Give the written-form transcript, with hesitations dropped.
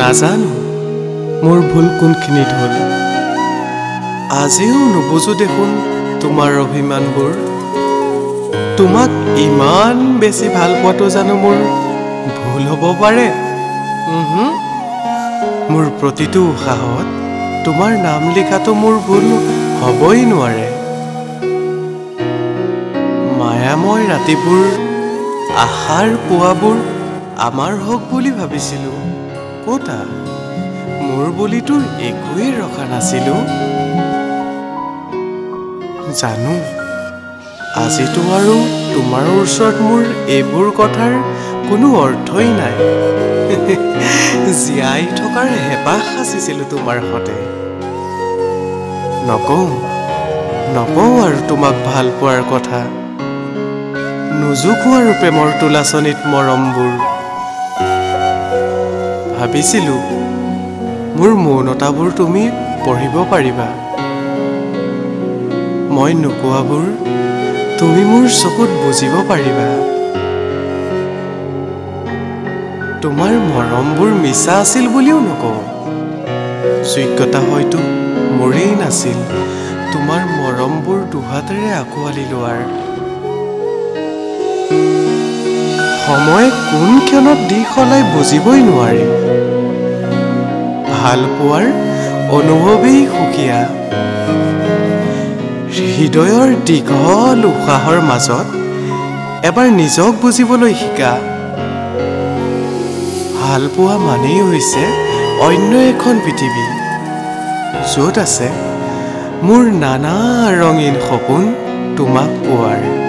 নাজানো মোৰ ভুল কোনখিনিত হ'ল আজিও নুবুজো দেখোন তোমাৰ অভিমানবোৰ তোমাক ইমান বেছি ভাল পোৱাটো জানো মোৰ ভুল হ'ব পাৰে মোৰ প্ৰতিটো উশাহত তোমাৰ নাম লিখাটো মোৰ ভুল হ'বই নোৱাৰে মায়াময় ৰাতিবোৰ আশাৰ পুৱাবোৰ আমাৰ হওক বুলি ভাবিছিলোঁ ক'তা মোৰ বুলিতো একোৱেই ৰখা নাছিলোঁ জানো আজিতো আৰু তোমাৰ ওচৰত মোৰ এইবোৰ কথাৰ কোনো অৰ্থই নাই জীয়াই থকাৰ হেঁপাহ সাচিছিলোঁ তোমাৰ সতে নকওঁ আৰু তোমাক ভাল পোৱাৰ কথা নুজুকো আৰু প্ৰেমৰ তোলাচনীত মৰমবোৰ ভাবিছিলোঁ মোৰ মৌনতাবোৰ তুমি পঢ়িব পাৰিবা মই নোকোৱাবোৰ তুমি মোৰ চকুত বুজিব পাৰিবা তোমাৰ মৰমবোৰ মিছা আছিল বুলিও নকওঁ যোগ্যতা হয়তো মোৰেই নাছিল তোমাৰ মৰমবোৰ দুহাতেৰে আঁকোৱালি লোৱাৰ সময় কোন ক্ষণত দিশ সলাই বুজিবই নোৱাৰি ভাল পোৱাৰ অনুভৱেই সুকীয়া হৃদয়ৰ দীঘল উশাহৰ মাজত এবাৰ নিজক বুজিবলৈ শিকা ভাল পোৱা মানেই হৈছে অন্য এখন পৃথিৱী য'ত আছে মোৰ নানা ৰঙীন সপোন তোমাক পোৱাৰ